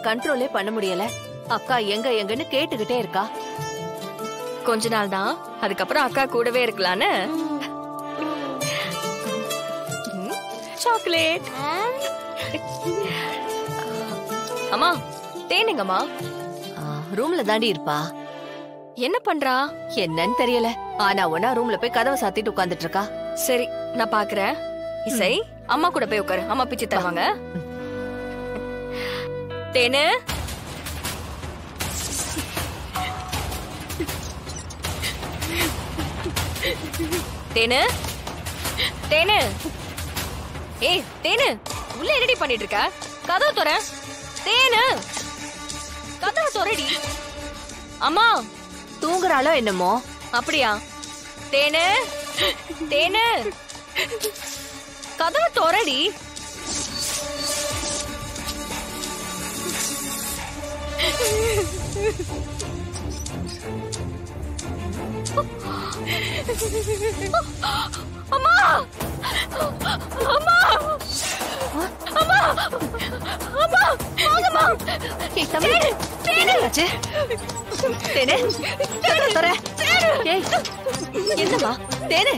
கண்ட்ரோலே பண்ண முடியல. அக்கா எங்க எங்கன்னு கேட்டுக்கிட்டே இருக்கா. கொஞ்ச நாள் தான், அதுக்கப்புறம் அக்கா கூடவே இருக்கலான்னு. சாக்லேட். அம்மா தேனுங்கம்மா. ரூம்ல தாண்டி இருப்பா. என்ன பண்றா என்னன்னு தெரியல. ஆனா ஒன்னா ரூம்ல போய் கதவை சாத்திட்டு உட்கார்ந்துட்டு இருக்கா. சரி நான் பாக்குறேன். இசை அம்மா கூட போய் உட்காரு, அம்மா பிச்சு தருவாங்க. தேனு தேனு தேனு. ஏய் தேனு, உள்ள என்னடி பண்ணிட்டு இருக்க? கதவு தொற. தேனு கதவு தொறடி. அம்மா தூங்குறாளோ என்னமோ. அப்படியா? தேனு தேனு கதவு தொறடி. அம்மா அம்மா அம்மா அம்மா வாங்கம்மா. ஏய் தம்பி, என்னாச்சு? தேனே கதவை தொற. ஏய் என்னம்மா? தேனே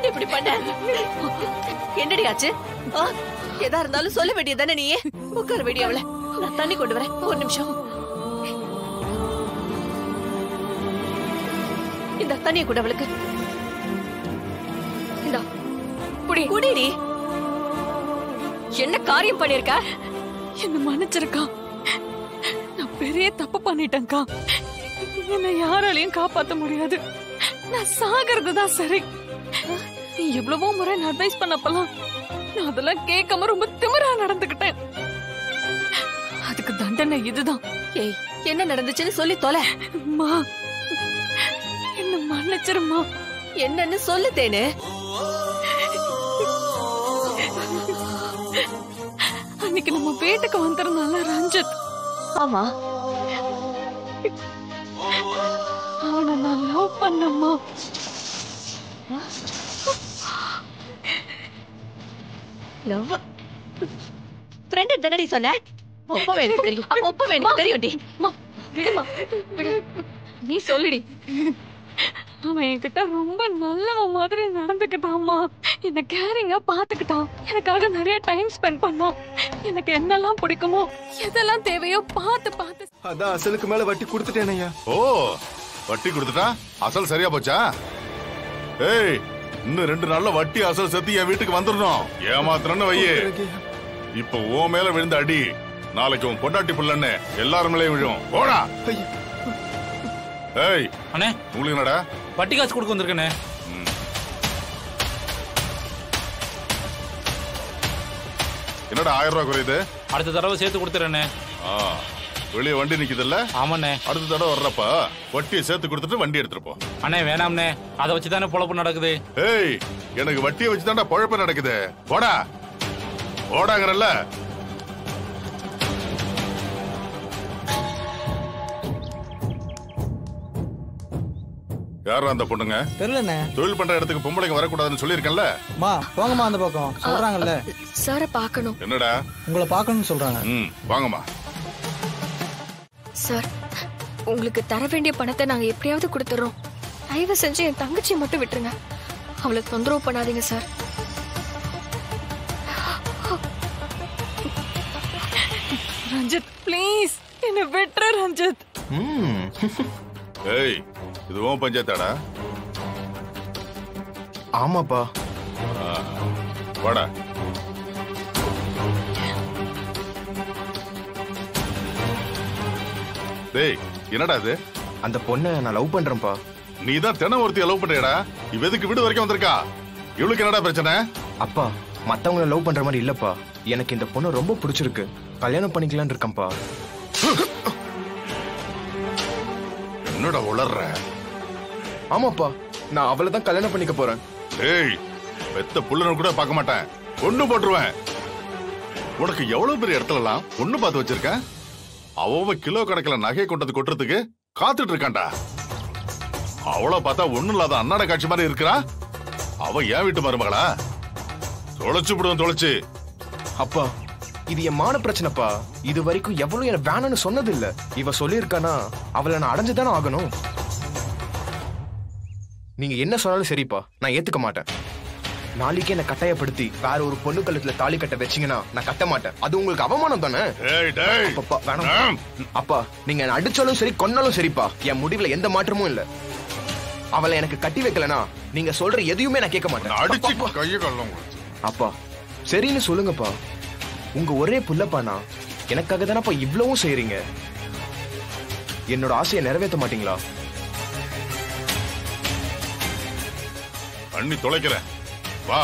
இப்படி பண்ண என்னடி ஆச்சு? எதா இருந்தாலும் சொல்ல வேண்டியதானே நீயே. உட்கார வேண்டிய அவளை நான் தண்ணி கொண்டு வரேன். ஒரு நிமிஷம். இந்த தண்ணியை கூட அவளுக்கு. இந்தா குடி. குடிடி. என்ன காரியம் பண்ணிருக்க? என்ன மன்னிச்சிருக்கா. நான் பெரிய தப்பு பண்ணிட்டேன்க்கா. என்ன யாராலையும் காப்பாத்த முடியாது. நான் சாகிறதுதான் சரி. நீ எவ்வளவோ முறை நான் அட்வைஸ் பண்ணப்பலாம் நான் அதெல்லாம் கேட்காம ரொம்ப திமிரா நடந்துகிட்டேன். அதுக்கு தண்டனை இதுதான். ஏய் என்ன நடந்துச்சுன்னு சொல்லி தொலை. அம்மா என்ன மன்னிச்சிருமா. என்னன்னு சொல்லு தேனு. அன்னைக்கு நம்ம வீட்டுக்கு வந்திருந்தால ரஞ்சித். ஆமா, அவனை நான் லவ் பண்ணம்மா. லவ் ஃப்ரெண்ட் தானடி சொன்ன? ஒப்பவே எனக்கு தெரியும். ஒப்பவே எனக்கு தெரியும்டி. நீ சொல்லுடி. அவன் என்கிட்ட ரொம்ப நல்லவன் மாதிரி நடந்துக்கிட்டான்மா. என்ன கேரிங்கா பாத்துக்கிட்டான். எனக்காக நிறைய டைம் ஸ்பெண்ட் பண்ணான். எனக்கு என்னெல்லாம் பிடிக்குமோ எதெல்லாம் தேவையோ பார்த்து பார்த்து. அதான் அசலுக்கு மேல வட்டி கொடுத்துட்டேனையா. ஓ வட்டி கொடுத்துட்டா அசல் சரியா போச்சா? ஏய் இன்னும் 2 நாள்ல வட்டி அசல் சேர்த்து என் வீட்டுக்கு வந்துடணும். ஏமாத்திரன்னு வையே. இப்ப ஓ மேல விழுந்த அடி நாளைக்கு உன் பொண்டாட்டி புள்ளன்னு எல்லாரும் மேலே விழும். போடா. ஏய் அண்ணே உங்களுக்கு என்னடா? வட்டி காசு கொடுக்க வந்திருக்கேண்ணே. என்னடா 1000 ரூபாய் குறையுது? அடுத்த தடவை சேர்த்து கொடுத்துறேண்ணே. வெளியே வண்டி நிக்குதுல்ல? ஆமாண்ணே. அடுத்த தடவை வர்றப்ப வட்டியை சேர்த்து கொடுத்துட்டு வண்டி எடுத்துட்டு போ. அண்ணே வேணாம்ண்ணே, அதை வச்சுதானே பொழப்பு நடக்குது. ஏய் எனக்கு வட்டியை வச்சுதான்டா பொழப்பு நடக்குது. போடா போடாங்கறல்ல. யாரா அந்த பொண்ணுங்க? தெரியலண்ணே. தொழில் பண்ற இடத்துக்கு பொம்பளைங்க வரக்கூடாதுன்னு சொல்லியிருக்கேன்ல. மா போங்கம்மா அந்த பக்கம். சொல்றாங்கல்ல. சார பார்க்கணும். என்னடா? உங்களை பார்க்கணும்னு சொல்றாங்க. வாங்கம்மா. சார் உங்களுக்கு தர வேண்டிய பணத்தை நாங்க எப்படியாவது கொடுத்துறோம். தயவு செஞ்சு என் தங்கச்சியை மட்டும் விட்டுருங்க. அவளை தொந்தரவு பண்ணாதீங்க சார். ரஞ்சித் ப்ளீஸ் என்ன விட்டுரு ரஞ்சித். ஏய் இது உன் பஞ்சாயத்தாடா? ஆமாப்பா. வாடா. டேய் என்னடா இது? அந்த பொண்ணை நான் லவ் பண்றேன்ப்பா. நீ தான் தினம் ஒருத்திய லவ் பண்றியடா. இவ எதுக்கு வீடு வரைக்கும் வந்திருக்கா? இவளுக்கு என்னடா பிரச்சனை? அப்பா மத்தவங்களை லவ் பண்ற மாதிரி இல்லப்பா. எனக்கு இந்த பொண்ணு ரொம்ப பிடிச்சிருக்கு. கல்யாணம் பண்ணிக்கலான்னு இருக்கேன்ப்பா. என்னடா உளர்ற? ஆமாப்பா நான் அவளை தான் கல்யாணம் பண்ணிக்க போறேன். ஏய் பெத்த புள்ளன கூட பார்க்க மாட்டேன். ஒண்ணு போட்டுருவேன். உனக்கு எவ்வளவு பெரிய இடத்துலலாம் ஒண்ணு பார்த்து வச்சிருக்கேன். அவ கிலோ கணக்கில் நகையை கொட்டதுக்கு காத்துட்டு இருக்கான்டா. அவளை பார்த்தா ஒண்ணும் இல்லாத அன்னாட காட்சி மாதிரி இருக்கிறா. அவ ஏன் வீட்டு மருமகளா? தொலைச்சு விடுவோம் தொலைச்சு. அப்பா இது என் மான பிரச்சனைப்பா. இது வரைக்கும் எவ்வளவு என்ன வேணும்னு சொன்னது இல்ல. இவ சொல்லியிருக்கானா அவளை நான் அடைஞ்சுதானே ஆகணும். நீங்க என்ன சொன்னாலும் சரிப்பா, நான் ஏத்துக்க மாட்டேன். நாளைக்கு என்ன கட்டாயப்படுத்தி வேற ஒரு பொண்ணு கழுத்துல தாலி கட்ட வச்சீங்கன்னா நான் கட்ட மாட்டேன். அது உங்களுக்கு அவமானம் தானே. அப்பா வேணாம். அப்பா நீங்க என்ன அடிச்சாலும் சரி கொன்னாலும் சரிப்பா, என் முடிவுல எந்த மாற்றமும் இல்ல. அவளை எனக்கு கட்டி வைக்கலனா நீங்க சொல்ற எதையுமே நான் கேட்க மாட்டேன். அப்பா சரின்னு சொல்லுங்கப்பா. உங்க ஒரே புள்ளப்பானா எனக்காக தானப்பா இவ்வளவும் செய்யறீங்க. என்னோட ஆசையை நிறைவேற்ற மாட்டீங்களா? பண்ணி தொலைக்கிறேன் வா.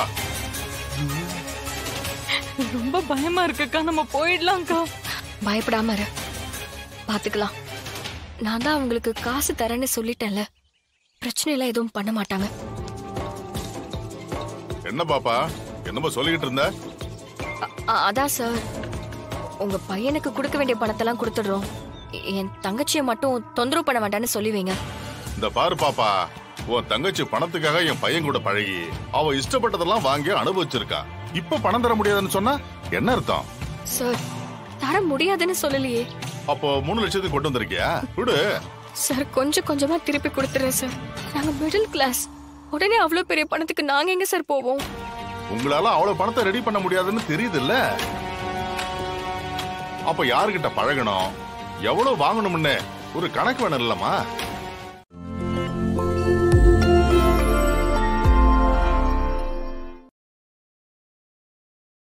ரொம்ப பயமா இருக்குக்கா, நம்ம போயிடலாம்க்கா. பயப்படாம இரு, பாத்துக்கலாம். நான் தான் அவங்களுக்கு காசு தரேன்னு சொல்லிட்டேன்ல, பிரச்சனை எல்லாம் எதுவும் பண்ண மாட்டாங்க. என்ன பாப்பா என்னமோ சொல்லிக்கிட்டு இருந்த? அதான் சார், உங்க பையனுக்கு கொடுக்க வேண்டிய பணத்தெல்லாம் கொடுத்துடுறோம். என் தங்கச்சியை மட்டும் தொந்தரவு பண்ண வேண்டாம்னு சொல்லி வைங்க. இந்த பாரு பாப்பா, உன் தங்கச்சி பணத்துக்காக என் பையன் கூட பழகி அவ இஷ்டப்பட்டதெல்லாம் வாங்கி அனுபவிச்சிருக்கா. இப்ப பணம் தர முடியாதுன்னு சொன்னா என்ன அர்த்தம்? சார் தர முடியாதுன்னு சொல்லலையே. அப்போ 3 லட்சத்துக்கு கொண்டு வந்திருக்கியா? விடு சார், கொஞ்சம் கொஞ்சமா திருப்பி கொடுத்துறேன் சார். நாங்க மிடில் கிளாஸ், உடனே அவ்வளவு பெரிய பணத்துக்கு நாங்க எங்க சார் போவோம்? உங்களால அவ்வளவு பணத்தை ரெடி பண்ண முடியாதுன்னு தெரியுது இல்ல? அப்ப யாருகிட்ட பழகணும், எவ்வளவு வாங்கணும்னு ஒரு கணக்கு வேணும் இல்லம்மா?